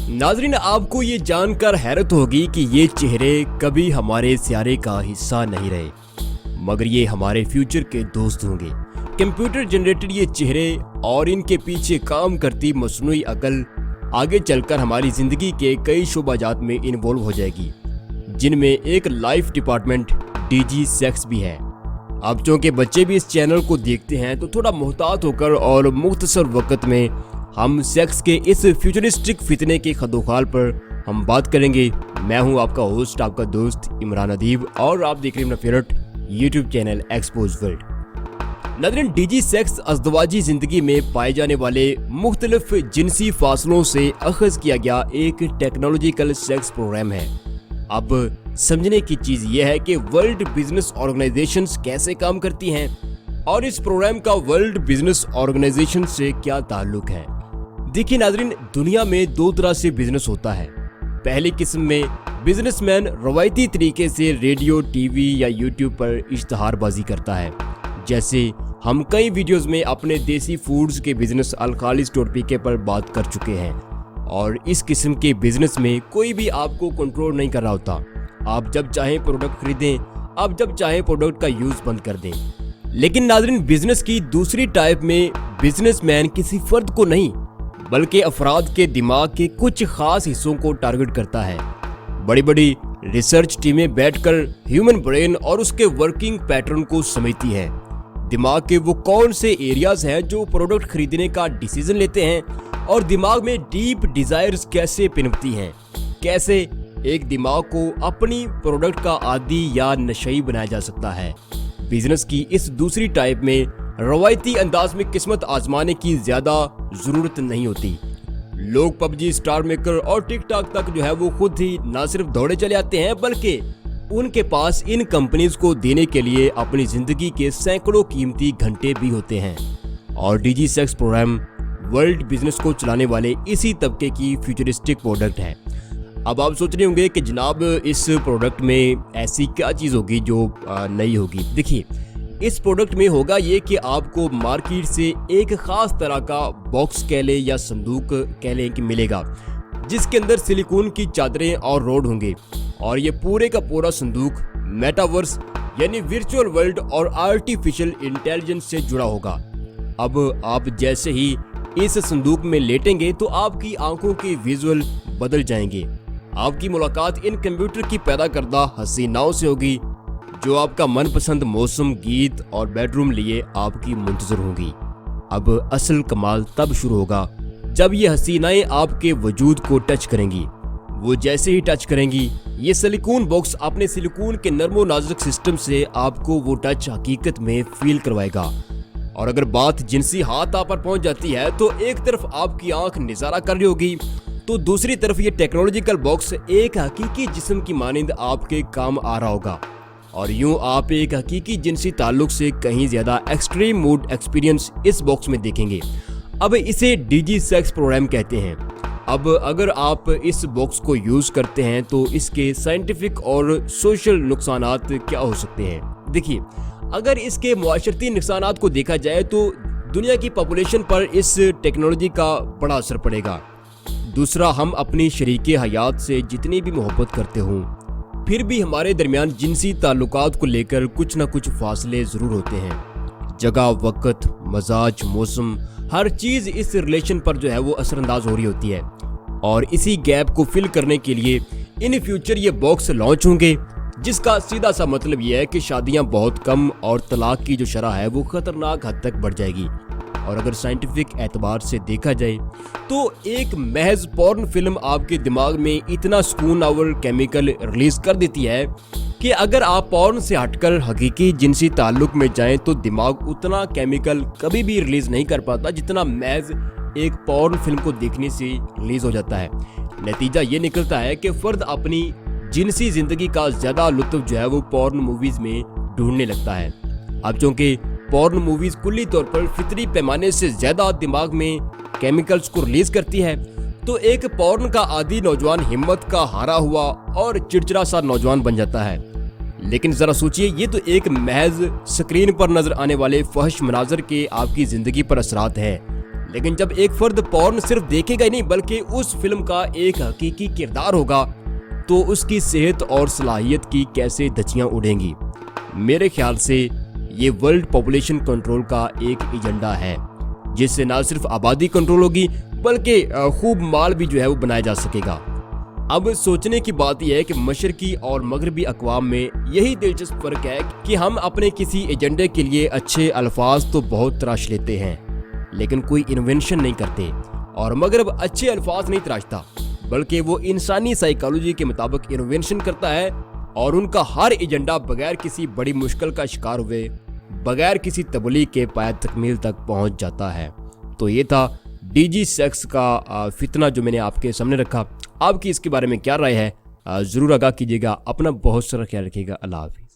नाजरीन, आपको ये जानकर हैरत होगी कि ये चेहरे कभी हमारे सियारे का हिस्सा नहीं रहे, मगर ये हमारे फ्यूचर के दोस्त होंगे। कंप्यूटर जनरेटेड ये चेहरे और इनके पीछे काम करती मसनूई अकल आगे चलकर हमारी जिंदगी के कई शोबाजात में इन्वॉल्व हो जाएगी, जिनमें एक लाइफ डिपार्टमेंट डीजी सेक्स भी है। अब चूंकि बच्चे भी इस चैनल को देखते हैं तो थोड़ा मुहतात होकर और मुख्तसर वक्त में हम सेक्स के इस फ्यूचरिस्टिक फितने के खदोखाल पर हम बात करेंगे। मैं हूं आपका होस्ट, आपका दोस्त इमरान अदीब, और आप देख रहे हैं अपना favourite YouTube channel expose world. नाज़रीन, डीजी सेक्स अज़दवाजी जिंदगी में पाए जाने वाले मुख्तलिफ जिनसी फासलों से अखज़ किया गया एक टेक्नोलॉजिकल सेक्स प्रोग्राम है। अब समझने की चीज यह है कि वर्ल्ड बिजनेस ऑर्गेनाइजेशंस कैसे काम करती हैं और इस प्रोग्राम का वर्ल्ड बिजनेस ऑर्गेनाइजेशन से क्या ताल्लुक है। देखिए नाजरीन, दुनिया में दो तरह से बिजनेस होता है। पहली किस्म में बिजनेसमैन रवायती तरीके से रेडियो, टीवी या यूट्यूब पर इश्तहारबाजी करता है। जैसे हम कई वीडियोस में अपने देसी फूड्स के बिजनेस अल-खालिस टॉपिक पर बात कर चुके हैं, और इस किस्म के बिजनेस में कोई भी आपको कंट्रोल नहीं कर रहा होता। आप जब चाहें प्रोडक्ट खरीदें, आप जब चाहें प्रोडक्ट का यूज बंद कर दें। लेकिन नाज़रीन, बिजनेस की दूसरी टाइप में बिजनेसमैन किसी फर्द को नहीं बल्कि अफराद के दिमाग के कुछ खास हिस्सों को टारगेट करता है। बड़ी बड़ी रिसर्च टीमें बैठकर ह्यूमन ब्रेन और उसके वर्किंग पैटर्न को समझती हैं। दिमाग के वो कौन से एरियाज हैं जो प्रोडक्ट खरीदने का डिसीजन लेते हैं, और दिमाग में डीप डिजायर्स कैसे पनपती हैं, कैसे एक दिमाग को अपनी प्रोडक्ट का आदी या नशई बनाया जा सकता है। बिजनेस की इस दूसरी टाइप में रवायती अंदाज में किस्मत आजमाने की ज्यादा जरूरत नहीं होती। लोग पबजी, स्टार मेकर और टिकटॉक तक जो है वो खुद ही ना सिर्फ दौड़े चले आते हैं, बल्कि उनके पास इन कंपनीज को देने के लिए अपनी जिंदगी के सैकड़ों कीमती घंटे भी होते हैं। और डीजी सेक्स प्रोग्राम वर्ल्ड बिजनेस को चलाने वाले इसी तबके की फ्यूचरिस्टिक प्रोडक्ट है। अब आप सोच रहे होंगे कि जनाब इस प्रोडक्ट में ऐसी क्या चीज़ होगी जो नई होगी। देखिए, इस प्रोडक्ट में होगा ये कि आपको मार्केट से एक खास तरह का बॉक्स कह लें या संदूक कह लें कि मिलेगा, जिसके अंदर सिलिकॉन की चादरें और रोड होंगे, और ये पूरे का पूरा संदूक मेटावर्स यानी वर्चुअल वर्ल्ड और आर्टिफिशियल इंटेलिजेंस से जुड़ा होगा। अब आप जैसे ही इस संदूक में लेटेंगे तो आपकी आंखों के विजुअल बदल जाएंगे। आपकी मुलाकात इन कंप्यूटर की पैदा करदा हसीनाओं से होगी, जो आपका मनपसंद मौसम, गीत और बेडरूम लिए आपकी मुंतजर होंगी। अब असल कमाल तब शुरू होगा जब ये हसीनाएं आपके वजूद को टच करेंगी। वो जैसे ही टच करेंगी, ये सिलिकॉन बॉक्स अपने सिलिकॉन के नर्मो नाजुक सिस्टम से आपको वो टच हकीकत में फील करवाएगा। और अगर बात जिनसी हाथ आप पर पहुंच जाती है तो एक तरफ आपकी आंख नजारा कर रही होगी, तो दूसरी तरफ ये टेक्नोलॉजिकल बॉक्स एक हकीकी जिस्म की मानिंद आपके काम आ रहा होगा, और यूं आप एक हकीकी जिनसी ताल्लुक से कहीं ज्यादा एक्सट्रीम मूड एक्सपीरियंस इस बॉक्स में देखेंगे। अब इसे डीजी सेक्स प्रोग्राम कहते हैं। अब अगर आप इस बॉक्स को यूज करते हैं तो इसके साइंटिफिक और सोशल नुकसानात क्या हो सकते हैं। देखिए, अगर इसके मुआशरती नुकसानात को देखा जाए तो दुनिया की पॉपुलेशन पर इस टेक्नोलॉजी का बड़ा असर पड़ेगा। दूसरा, हम अपनी शरीके हयात से जितनी भी मोहब्बत करते हों, फिर भी हमारे दरमियान जिनसी ताल्लुकात को लेकर कुछ ना कुछ फासले जरूर होते हैं। जगह, वक्त, मजाज, मौसम, हर चीज इस रिलेशन पर जो है वो असरअंदाज हो रही होती है। और इसी गैप को फिल करने के लिए इन फ्यूचर ये बॉक्स लॉन्च होंगे, जिसका सीधा सा मतलब यह है कि शादियां बहुत कम और तलाक की जो शरह है वो खतरनाक हद तक बढ़ जाएगी। और अगर साइंटिफिक एतबार से देखा जाए तो एक महज पॉर्न फिल्म आपके दिमाग में इतना सुकून आवर केमिकल रिलीज कर देती है कि अगर आप पॉर्न से हटकर हकीकी जिनसी ताल्लुक में जाएं तो दिमाग उतना केमिकल कभी भी रिलीज नहीं कर पाता जितना महज एक पॉर्न फिल्म को देखने से रिलीज हो जाता है। नतीजा ये निकलता है कि फर्द अपनी जिनसी जिंदगी का ज्यादा लुत्फ जो है वो पॉर्न मूवीज में ढूंढने लगता है। अब चूंकि पॉर्न मूवीज कुल्ली तौर पर फितरी पैमाने से ज्यादा दिमाग में केमिकल्स को रिलीज करती है, तो एक पॉर्न का आदी नौजवान हिम्मत का हारा हुआ और चिड़चिड़ा सा नौजवान बन जाता है। लेकिन जरा सोचिए, ये तो एक महज स्क्रीन पर नजर आने वाले फहश मनाजर के आपकी जिंदगी पर असरात है, लेकिन जब एक फर्द पॉर्न सिर्फ देखेगा ही नहीं बल्कि उस फिल्म का एक हकीकी किरदार होगा तो उसकी सेहत और सलाहियत की कैसे धज्जियां उड़ेंगी। मेरे ख्याल से ये वर्ल्ड पॉपुलेशन कंट्रोल का एक एजेंडा है जिससे ना सिर्फ आबादी कंट्रोल होगी बल्कि खूब माल भी जो है वो बनाया जा सकेगा। अब सोचने की बात यह है कि मशरकी और मगरबी अक़वाम में यही दिलचस्प फर्क है कि हम अपने किसी एजेंडे के लिए अच्छे अल्फाज तो बहुत तराश लेते हैं लेकिन कोई इन्वेंशन नहीं करते, और मगरब अच्छे अल्फाज नहीं तराशता बल्कि वो इंसानी साइकोलॉजी के मुताबिक इन्वेंशन करता है और उनका हर एजेंडा बगैर किसी बड़ी मुश्किल का शिकार हुए, बगैर किसी तबलीग के पाया तकमील तक पहुंच जाता है। तो ये था डीजी सेक्स का फितना जो मैंने आपके सामने रखा। आपकी इसके बारे में क्या राय है ज़रूर आगाह कीजिएगा। अपना बहुत सारा ख्याल रखिएगा। अल्लाह हाफ़िज़।